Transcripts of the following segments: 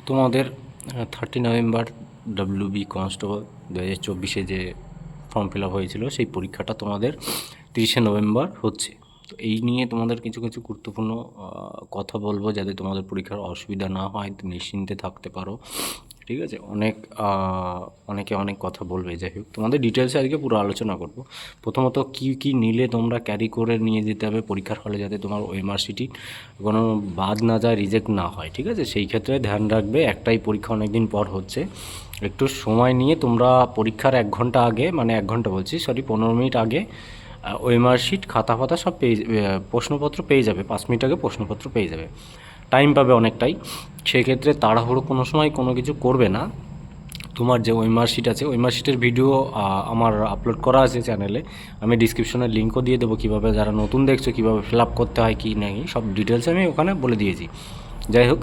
তোমাদের 30 November WB constable 2024 যে form fill up হয়েছিল সেই পরীক্ষাটা তোমাদের 30 নভেম্বর হচ্ছে। তো এই নিয়ে তোমাদের কিছু কিছু গুরুত্বপূর্ণ কথা বলবো, যাতে তোমাদের পরীক্ষার অসুবিধা না হয়, নিশ্চিন্তে থাকতে পারো। ঠিক আছে, অনেকে অনেক কথা বলবে, যাই হোক তোমাদের ডিটেলসে আজকে পুরো আলোচনা করব। প্রথমত কি কি নিলে তোমরা ক্যারি করে নিয়ে যেতে হবে পরীক্ষার হলে, যাতে তোমার ওএমআরসিটি কোনো বাদ না যায়, রিজেক্ট না হয়। ঠিক আছে, সেই ক্ষেত্রে ধ্যান রাখবে, একটাই পরীক্ষা অনেক দিন পর হচ্ছে, একটু সময় নিয়ে তোমরা পরীক্ষার 1 ঘন্টা আগে, মানে 1 ঘন্টা বলছি, 15 মিনিট আগে ওএমআর শিট, খাতা ফাতা সব পেয়ে, প্রশ্নপত্র পেয়ে যাবে। 5 মিনিট আগে প্রশ্নপত্র পেয়ে যাবে, টাইম পাবে অনেকটাই। সেক্ষেত্রে তাড়াহুড়ো কোনো সময় কোনো কিছু করবে না। তোমার যে ওএমআর শিট আছে, ওএমআর শিটের ভিডিও আমার আপলোড করা আছে চ্যানেলে, আমি ডিসক্রিপশনে লিঙ্কও দিয়ে দেবো, কীভাবে যারা নতুন দেখছো কীভাবে ফিল আপ করতে হয় কী নেই, সব ডিটেলস আমি ওখানে বলে দিয়েছি। যাই হোক,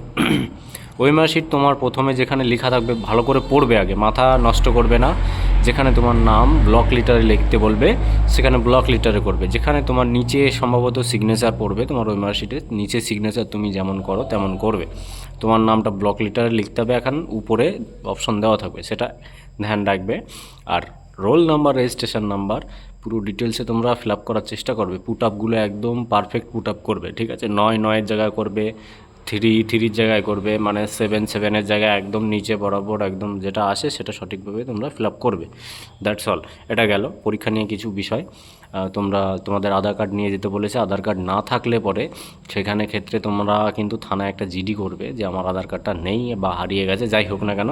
ওএমআর শিট তোমার প্রথমে যেখানে লেখা থাকবে ভালো করে পড়বে, আগে মাথা নষ্ট করবে না। যেখানে তোমার নাম ব্লক লিটারে লিখতে বলবে সেখানে ব্লক লিটারে করবে। যেখানে তোমার নিচে সম্ভবত সিগনেচার পড়বে, তোমার ওএমআর শিটের নিচে সিগনেচার তুমি যেমন করো তেমন করবে। তোমার নামটা ব্লক লিটারে লিখতে হবে, এখন উপরে অপশন দেওয়া থাকবে, সেটা ধ্যান রাখবে। আর রোল নাম্বার, রেজিস্ট্রেশন নাম্বার, পুরো ডিটেলসে তোমরা ফিল আপ করার চেষ্টা করবে। পুট আপগুলো একদম পারফেক্ট পুট আপ করবে, ঠিক আছে? 9 জায়গায় করবে, 3 জায়গায় করবে, মানে 7 জায়গায় একদম নিচে বরাবর একদম যেটা আসে সেটা সঠিকভাবে তোমরা ফিল আপ করবে। That's all. এটা গেল পরীক্ষা নিয়ে কিছু বিষয়। তোমাদের আধার কার্ড নিয়ে যেতে বলেছে। আধার কার্ড না থাকলে পরে সেখানে ক্ষেত্রে তোমরা কিন্তু থানায় একটা জিডি করবে যে আমার আধার কার্ডটা নেই বা হারিয়ে গেছে, যাই হোক না কেন,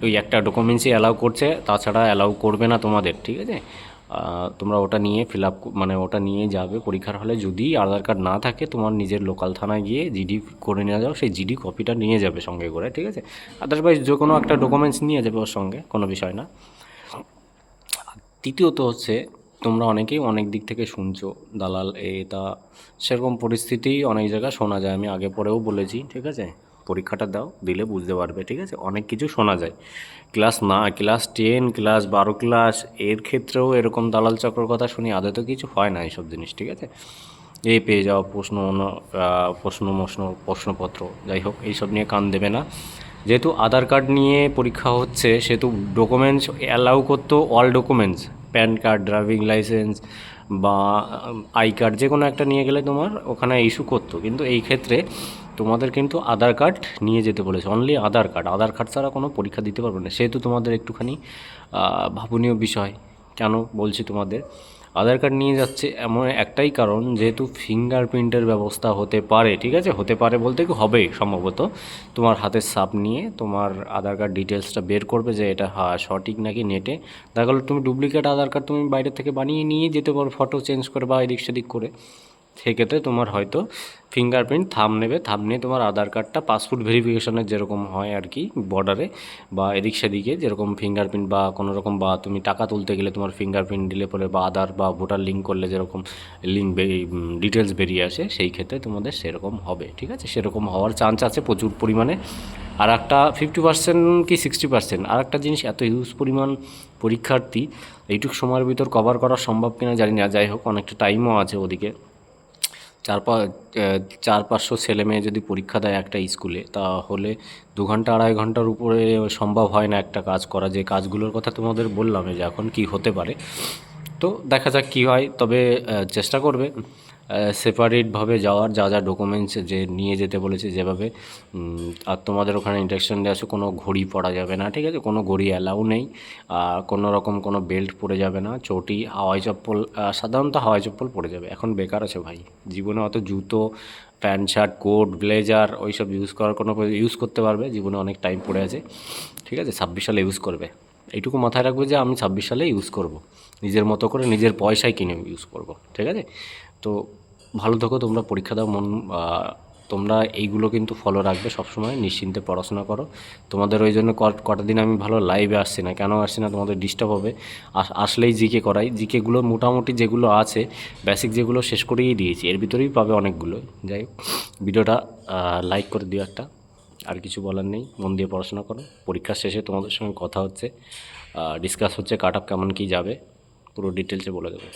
ওই একটা ডকুমেন্টসই অ্যালাউ করছে, তাছাড়া অ্যালাউ করবে না তোমাদের। ঠিক আছে, তোমরা ওটা নিয়ে ফিল আপ, মানে ওটা নিয়ে যাবে পরীক্ষার হলে। যদি আধার কার্ড না থাকে, তোমার নিজের লোকাল থানায় গিয়ে জিডি করে নিয়ে যাও, সেই জিডি কপিটা নিয়ে যাবে সঙ্গে করে। ঠিক আছে, আদারওয়াইজ যে কোনো একটা ডকুমেন্টস নিয়ে যাবে ওর সঙ্গে, কোনো বিষয় না। তৃতীয়ত হচ্ছে, তোমরা অনেকেই অনেক দিক থেকে শুনছো দালাল তা, সেরকম পরিস্থিতি অনেক জায়গায় শোনা যায়, আমি আগে পরেও বলেছি। ঠিক আছে, পরীক্ষাটা দাও, দিলে বুঝতে পারবে। ঠিক আছে, অনেক কিছু শোনা যায়। ক্লাস 10, ক্লাস 12 ক্লাস এর ক্ষেত্রেও এরকম দালাল চক্রের কথা শুনি, আদৌ তো কিছু হয় না এইসব জিনিস। ঠিক আছে, পেয়ে যাওয়া প্রশ্নপত্র, যাই হোক এইসব নিয়ে কান দেবে না। যেহেতু আধার কার্ড নিয়ে পরীক্ষা হচ্ছে, সেহেতু ডকুমেন্টস অ্যালাউ করতো, all documents, pan card, driving licence বা আই কার্ড, যে কোনো একটা নিয়ে গেলে তোমার ওখানে ইস্যু করতো। কিন্তু এই ক্ষেত্রে তোমাদের কিন্তু আধার কার্ড নিয়ে যেতে বলেছে, অনলি আধার কার্ড ছাড়া কোনো পরীক্ষা দিতে পারবে না। সেহেতু তোমাদের একটুখানি ভাবনীয় বিষয়। কেন বলছি তোমাদের আধার কার্ড নিয়ে যাচ্ছে, এমন একটাই কারণ, যেহেতু ফিঙ্গারপ্রিন্টের ব্যবস্থা হতে পারে। ঠিক আছে, হতে পারে বলতে কি হবে, সম্ভবত তোমার হাতের ছাপ নিয়ে তোমার আধার কার্ড ডিটেলসটা বের করবে যে এটা সঠিক নাকি নেটে। দেখা গেলো তুমি ডুপ্লিকেট আধার কার্ড তুমি বাইরে থেকে বানিয়ে নিয়ে যেতে পারো, ফটো চেঞ্জ করে বা এদিক সেদিক করে। সেক্ষেত্রে তোমার হয়তো ফিঙ্গারপ্রিন্ট থাম্ব নেবে, থাম্ব নিয়ে তোমার আধার কার্ডটা পাসপোর্ট ভেরিফিকেশনের যেরকম হয় আর কি, বর্ডারে বা এদিক সেদিকে যেরকম ফিঙ্গারপ্রিন্ট বা কোনো রকম, বা তুমি টাকা তুলতে গেলে তোমার ফিঙ্গারপ্রিন্ট দিলে পরে, বা আধার বা ভোটার লিঙ্ক করলে যেরকম লিঙ্ক ডিটেলস বেরিয়ে আসে, সেই ক্ষেত্রে তোমাদের সেরকম হবে। ঠিক আছে, সেরকম হওয়ার চান্স আছে প্রচুর পরিমাণে। আর একটা 50% কি 60%, আর একটা জিনিস, এত হিউজ পরিমাণ পরীক্ষার্থী এইটুকু সময়ের ভিতর কভার করা সম্ভব কিনা জানি না। যাই হোক, অনেকটা টাইমও আছে ওদিকে। 400-500 ছেলে মেয়ে যদি পরীক্ষা দেয় একটা স্কুলে, তাহলে 2 ঘন্টা 2.5 ঘন্টার উপরে সম্ভব হয় না একটা কাজ করা। যে কাজগুলোর কথা তোমাদের বললাম যে এখন কি হতে পারে, তো দেখা যাক কী হয়। তবে চেষ্টা করবে সেপারেটভাবে যাওয়ার, যা যা ডকুমেন্টস যে নিয়ে যেতে বলেছে যেভাবে। আর তোমাদের ওখানে ইন্ডাকশন দেওয়া আছে, কোনো ঘড়ি পরা যাবে না। ঠিক আছে, কোনো ঘড়ি অ্যালাউ নেই। আর কোনো রকম কোনো বেল্ট পরে যাবে না, চটি, হাওয়াই চপ্পল, সাধারণত হাওয়াই চপ্পল পরে যাবে। এখন বেকার আছে ভাই, জীবনে অত জুতো, প্যান্ট শার্ট, কোট, ব্লেজার ওইসব ইউজ করতে পারবে জীবনে, অনেক টাইম পড়ে আছে। ঠিক আছে, 26 সালে ইউজ করবে, এইটুকু মাথায় রাখবে যে আমি 26 সালে ইউজ করব, নিজের মতো করে নিজের পয়সায় কিনে ইউজ করব। ঠিক আছে, তো ভালো থেকো, তোমরা পরীক্ষা দাও। তোমরা এইগুলো কিন্তু ফলো রাখবে সবসময়, নিশ্চিন্তে পড়াশোনা করো। তোমাদের ওই জন্য কটা দিন আমি ভালো লাইভে আসছি না। কেন আসছি না, তোমাদের ডিস্টার্ব হবে। আসলেই জিকে করাই, জিকেগুলো মোটামুটি যেগুলো আছে বেসিক, যেগুলো শেষ করেই দিয়েছি, এর ভিতরেই পাবে অনেকগুলো। যাই হোক, ভিডিওটা লাইক করে দিও একটা। আর কিছু বলার নেই, মন দিয়ে পড়াশোনা করো। পরীক্ষার শেষে তোমাদের সঙ্গে কথা হচ্ছে, ডিসকাস হচ্ছে কাট অফ কেমন কী যাবে, পুরো ডিটেলসে বলে দেবো।